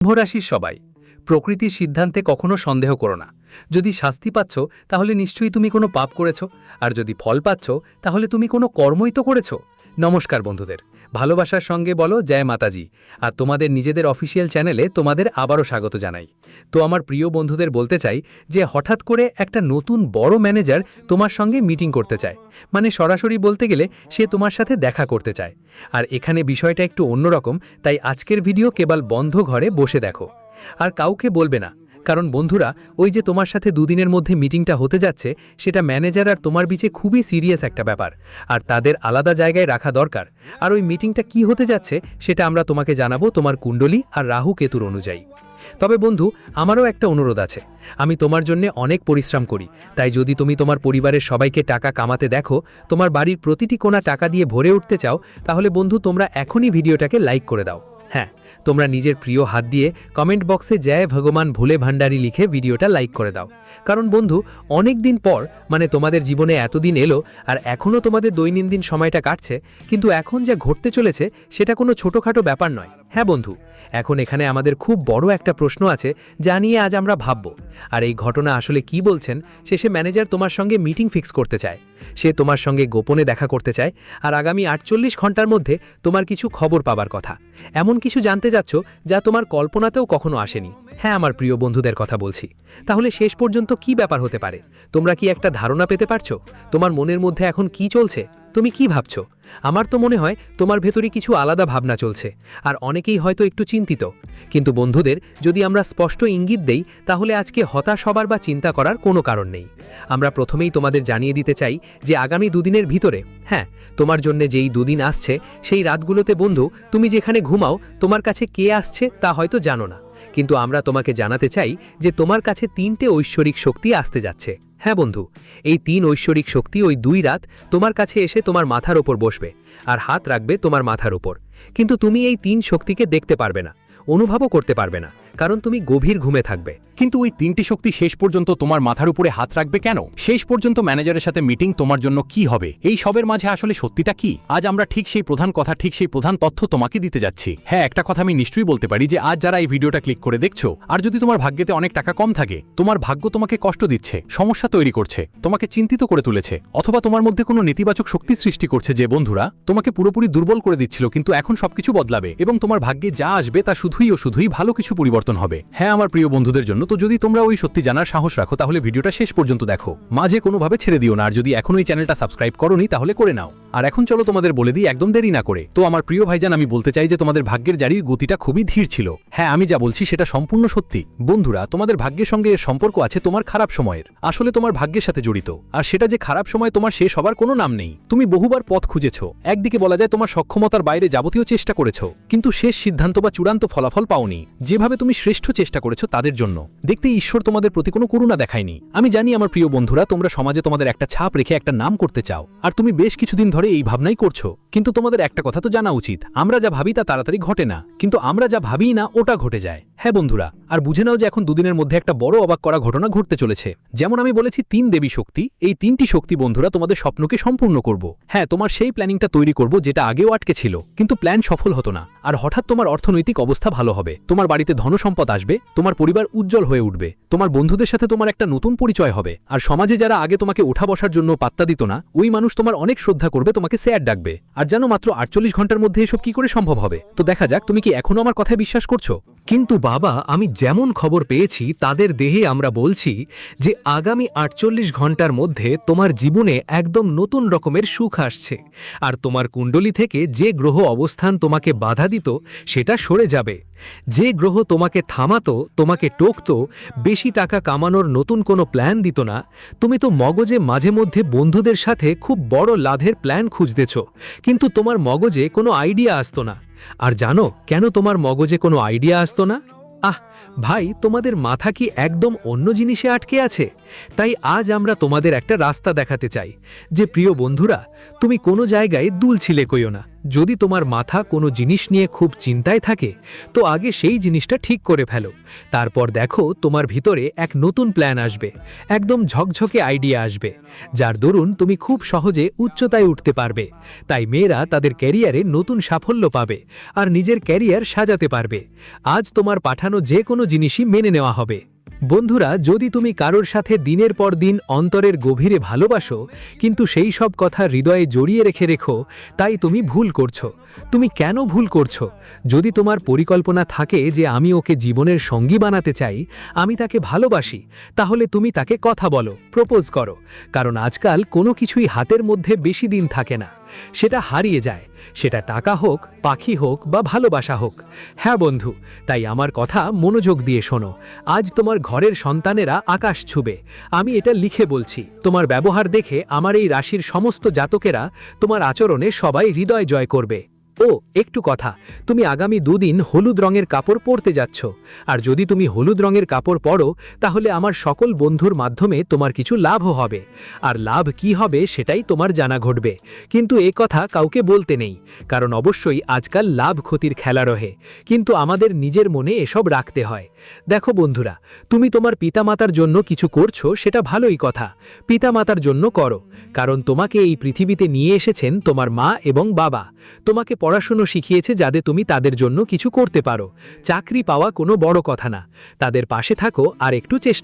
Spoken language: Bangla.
কুম্ভ রাশির সবাই প্রকৃতির সিদ্ধান্তে কখনো সন্দেহ করো না। যদি শাস্তি পাচ্ছ তাহলে নিশ্চয়ই তুমি কোনো পাপ করেছ, আর যদি ফল পাচ্ছ তাহলে তুমি কোনো কর্মই তো করেছ। নমস্কার বন্ধুদের, ভালোবাসার সঙ্গে বলো জয় মাতাজি। আর তোমাদের নিজেদের অফিসিয়াল চ্যানেলে তোমাদের আবারও স্বাগত জানাই। তো আমার প্রিয় বন্ধুদের বলতে চাই যে হঠাৎ করে একটা নতুন বড় ম্যানেজার তোমার সঙ্গে মিটিং করতে চায়, মানে সরাসরি বলতে গেলে সে তোমার সাথে দেখা করতে চায়। আর এখানে বিষয়টা একটু অন্যরকম, তাই আজকের ভিডিও কেবল বন্ধ ঘরে বসে দেখো, আর কাউকে বলবে না। কারণ বন্ধুরা, ওই যে তোমার সাথে দুদিনের মধ্যে মিটিংটা হতে যাচ্ছে, সেটা ম্যানেজার আর তোমার বিচে খুবই সিরিয়াস একটা ব্যাপার, আর তাদের আলাদা জায়গায় রাখা দরকার। আর ওই মিটিংটা কি হতে যাচ্ছে সেটা আমরা তোমাকে জানাবো তোমার কুণ্ডলী আর রাহু কেতুর অনুযায়ী। তবে বন্ধু, আমারও একটা অনুরোধ আছে। আমি তোমার জন্য অনেক পরিশ্রম করি, তাই যদি তুমি তোমার পরিবারের সবাইকে টাকা কামাতে দেখো, তোমার বাড়ির প্রতিটি কোণা টাকা দিয়ে ভরে উঠতে চাও, তাহলে বন্ধু তোমরা এখনই ভিডিওটাকে লাইক করে দাও। হ্যাঁ, তোমরা নিজের প্রিয় হাত দিয়ে কমেন্ট বক্সে জয় ভগবান ভোলে ভান্ডারী লিখে ভিডিওটা লাইক করে দাও। কারণ বন্ধু, অনেক দিন পর, মানে তোমাদের জীবনে এতদিন এলো আর এখনও তোমাদের দৈনন্দিন সময়টা কাটছে, কিন্তু এখন যা ঘটতে চলেছে সেটা কোনো ছোটোখাটো ব্যাপার নয়। হ্যাঁ বন্ধু, এখন এখানে আমাদের খুব বড় একটা প্রশ্ন আছে যা নিয়ে আজ আমরা ভাবব। আর এই ঘটনা আসলে কি বলছেন, শেষে ম্যানেজার তোমার সঙ্গে মিটিং ফিক্স করতে চায়। সে তোমার সঙ্গে গোপনে দেখা করতে চায়, আর আগামী 48 ঘন্টার মধ্যে তোমার কিছু খবর পাবার কথা, এমন কিছু জানতে যাচ্ছ যা তোমার কল্পনাতেও কখনো আসেনি। হ্যাঁ, আমার প্রিয় বন্ধুদের কথা বলছি। তাহলে শেষ পর্যন্ত কি ব্যাপার হতে পারে? তোমরা কি একটা ধারণা পেতে পারছো? তোমার মনের মধ্যে এখন কি চলছে? তুমি কি ভাবছো? আমার তো মনে হয় তোমার ভেতরে কিছু আলাদা ভাবনা চলছে, আর অনেকেই হয়তো একটু চিন্তিত। কিন্তু বন্ধুদের, যদি আমরা স্পষ্ট ইঙ্গিত দেই, তাহলে আজকে হতাশ হবার বা চিন্তা করার কোনো কারণ নেই। আমরা প্রথমেই তোমাদের জানিয়ে দিতে চাই যে আগামী দুদিনের ভিতরে, হ্যাঁ, তোমার জন্য যেই দুদিন আসছে, সেই রাতগুলোতে বন্ধু তুমি যেখানে ঘুমাও, তোমার কাছে কে আসছে তা হয়তো জানো না, কিন্তু আমরা তোমাকে জানাতে চাই যে তোমার কাছে 3টে ঐশ্বরিক শক্তি আসতে যাচ্ছে। হ্যাঁ বন্ধু, এই 3 ঐশ্বরিক শক্তি ওই 2 রাত তোমার কাছে এসে তোমার মাথার ওপর বসবে আর হাত রাখবে তোমার মাথার ওপর। কিন্তু তুমি এই 3 শক্তিকে দেখতে পারবে না, অনুভবও করতে পারবে না, কারণ তুমি গভীর ঘুমে থাকবে। কিন্তু ওই 3টি শক্তি শেষ পর্যন্ত তোমার মাথার উপরে হাত রাখবে কেন? শেষ পর্যন্ত ম্যানেজারের সাথে মিটিং তোমার জন্য কি হবে? এই সবের মাঝে আসলে সত্যিটা কি? আজ আমরা ঠিক সেই প্রধান তথ্য তোমাকে দিতে যাচ্ছি। হ্যাঁ, একটা কথা আমি নিশ্চয়ই বলতে পারি যে আজ যারা এই ভিডিওটা ক্লিক করে দেখছো, আর যদি তোমার ভাগ্যেতে অনেক টাকা কম থাকে, তোমার ভাগ্য তোমাকে কষ্ট দিচ্ছে, সমস্যা তৈরি করছে, তোমাকে চিন্তিত করে তুলেছে, অথবা তোমার মধ্যে কোনো নেতিবাচক শক্তি সৃষ্টি করছে যে বন্ধুরা তোমাকে পুরোপুরি দুর্বল করে দিচ্ছিল, কিন্তু এখন সবকিছু বদলাবে এবং তোমার ভাগ্যে যা আসবে তা শুধুই ভালো কিছু পরিবর্তন হবে। হ্যাঁ আমার প্রিয় বন্ধুদের জন্য, তো যদি তোমরা ওই সত্যি জানার সাহস রাখো, তাহলে ভিডিওটা শেষ পর্যন্ত দেখো, মাঝে কোনোভাবে ছেড়ে দিও না। আর যদি এখনো এই চ্যানেলটা সাবস্ক্রাইব করোনি, তাহলে করে নাও। আর এখন চলো তোমাদের বলে দিই, একদম দেরি না করে। তো আমার প্রিয় ভাইজান, আমি বলতে চাই যে তোমাদের ভাগ্যের জারির গতিটা খুবই ধীর ছিল। হ্যাঁ, আমি যা বলছি সেটা সম্পূর্ণ সত্যি। বন্ধুরা, তোমাদের ভাগ্যের সঙ্গে এর সম্পর্ক আছে তোমার খারাপ সময়ের, আসলে তোমার ভাগ্যের সাথে জড়িত। আর সেটা যে খারাপ সময় তোমার শেষ হবার কোনো নাম নেই। তুমি বহুবার পথ খুঁজেছো, একদিকে বলা যায় তোমার সক্ষমতার বাইরে যাবতীয় চেষ্টা করেছো, কিন্তু শেষ সিদ্ধান্ত বা চূড়ান্ত ফলাফল পাওনি। যেভাবে তুমি শ্রেষ্ঠ চেষ্টা করেছো তাদের জন্য দেখতে ঈশ্বর তোমাদের প্রতি কোনো করুণা দেখায়নি। আমি জানি আমার প্রিয় বন্ধুরা, তোমরা সমাজে তোমাদের একটা ছাপ রেখে একটা নাম করতে চাও, আর তুমি বেশ কিছুদিন ধরে এই ভাবনাই করছো। কিন্তু তোমাদের একটা কথা তো জানা উচিত, আমরা যা ভাবি তা তাড়াতাড়ি ঘটে না, কিন্তু আমরা যা ভাবি না ওটা ঘটে যায়। হ্যাঁ বন্ধুরা, আর বুঝে নাও যে এখন দুদিনের মধ্যে একটা বড় অবাক করা ঘটনা ঘটতে চলেছে। যেমন আমি বলেছি 3 দেবী শক্তি, এই 3টি শক্তি বন্ধুরা তোমাদের স্বপ্নকে সম্পূর্ণ করব। হ্যাঁ, তোমার সেই প্ল্যানিংটা তৈরি করব যেটা আগেও আটকে ছিল, কিন্তু প্ল্যান সফল হতো না। আর হঠাৎ তোমার অর্থনৈতিক অবস্থা ভালো হবে, তোমার বাড়িতে ধনসম্পদ আসবে, তোমার পরিবার উজ্জ্বল হয়ে উঠবে, তোমার বন্ধুদের সাথে তোমার একটা নতুন পরিচয় হবে। আর সমাজে যারা আগে তোমাকে ওঠা বসার জন্য পাত্তা দিত না, ওই মানুষ তোমার অনেক শ্রদ্ধা করবে, তোমাকে স্যার ডাকবে। আর জানো, মাত্র 48 ঘন্টার মধ্যে এসব কি করে সম্ভব হবে? তো দেখা যাক তুমি কি এখনো আমার কথায় বিশ্বাস করছো। কিন্তু বাবা, আমি যেমন খবর পেয়েছি তাদের দেহে আমরা বলছি যে আগামী 48 ঘন্টার মধ্যে তোমার জীবনে একদম নতুন রকমের সুখ আসছে, আর তোমার কুণ্ডলী থেকে যে গ্রহ অবস্থান তোমাকে বাধা দিত সেটা সরে যাবে। যে গ্রহ তোমাকে থামাতো, তোমাকে টকতো, বেশি টাকা কামানোর নতুন কোনো প্ল্যান দিত না, তুমি তো মগজে মাঝে মধ্যে বন্ধুদের সাথে খুব বড় লাভের প্ল্যান খুঁজতেছ, কিন্তু তোমার মগজে কোনো আইডিয়া আসতো না। আর জানো কেন তোমার মগজে কোনো আইডিয়া আসতো না? ভাই, তোমাদের মাথা কি একদম অন্য জিনিসে আটকে আছে? তাই আজ আমরা তোমাদের একটা রাস্তা দেখাতে চাই যে প্রিয় বন্ধুরা, তুমি কোনো জায়গায় দুলছিলে কইও না। যদি তোমার মাথা কোনো জিনিস নিয়ে খুব চিন্তায় থাকে, তো আগে সেই জিনিসটা ঠিক করে ফেলো। তারপর দেখো তোমার ভিতরে এক নতুন প্ল্যান আসবে, একদম ঝকঝকে আইডিয়া আসবে, যার দরুন তুমি খুব সহজে উচ্চতায় উঠতে পারবে। তাই মেয়েরা তাদের ক্যারিয়ারে নতুন সাফল্য পাবে আর নিজের ক্যারিয়ার সাজাতে পারবে। আজ তোমার পাঠানো যে কোনো জিনিসই মেনে নেওয়া হবে। বন্ধুরা, যদি তুমি কারোর সাথে দিনের পর দিন অন্তরের গভীরে ভালোবাসো, কিন্তু সেই সব কথা হৃদয়ে জড়িয়ে রেখো, তাই তুমি ভুল করছো। তুমি কেন ভুল করছো? যদি তোমার পরিকল্পনা থাকে যে আমি ওকে জীবনের সঙ্গী বানাতে চাই, আমি তাকে ভালোবাসি, তাহলে তুমি তাকে কথা বলো, প্রপোজ করো। কারণ আজকাল কোনো কিছুই হাতের মধ্যে বেশি দিন থাকে না, সেটা হারিয়ে যায়। সেটা টাকা হোক, পাখি হোক বা ভালোবাসা হোক। হ্যাঁ বন্ধু, তাই আমার কথা মনোযোগ দিয়ে শোনো। আজ তোমার ঘরের সন্তানেরা আকাশ ছুবে। আমি এটা লিখে বলছি। তোমার ব্যবহার দেখে আমার এই রাশির সমস্ত জাতকেরা তোমার আচরণে সবাই হৃদয় জয় করবে। ও একটু কথা, তুমি আগামী 2 দিন হলুদ রঙের কাপড় পরতে যাচ্ছ। আর যদি তুমি হলুদ রঙের কাপড় পরো, তাহলে আমার সকল বন্ধুর মাধ্যমে তোমার কিছু লাভও হবে। আর লাভ কি হবে সেটাই তোমার জানা ঘটবে। কিন্তু এ কথা কাউকে বলতে নেই, কারণ অবশ্যই আজকাল লাভ ক্ষতির খেলা রহে। কিন্তু আমাদের নিজের মনে এসব রাখতে হয়। দেখো বন্ধুরা, তুমি তোমার পিতামাতার জন্য কিছু করছো, সেটা ভালোই কথা। পিতামাতার জন্য করো, কারণ তোমাকে এই পৃথিবীতে নিয়ে এসেছেন তোমার মা এবং বাবা। তোমাকে পড়াশুনো শিখিয়েছে যাতে তুমি তাদের জন্য কিছু করতে পারো। চাকরি পাওয়া কোনো বড় কথা না। তাদের পাশে থাকো আর একটু চেষ্টা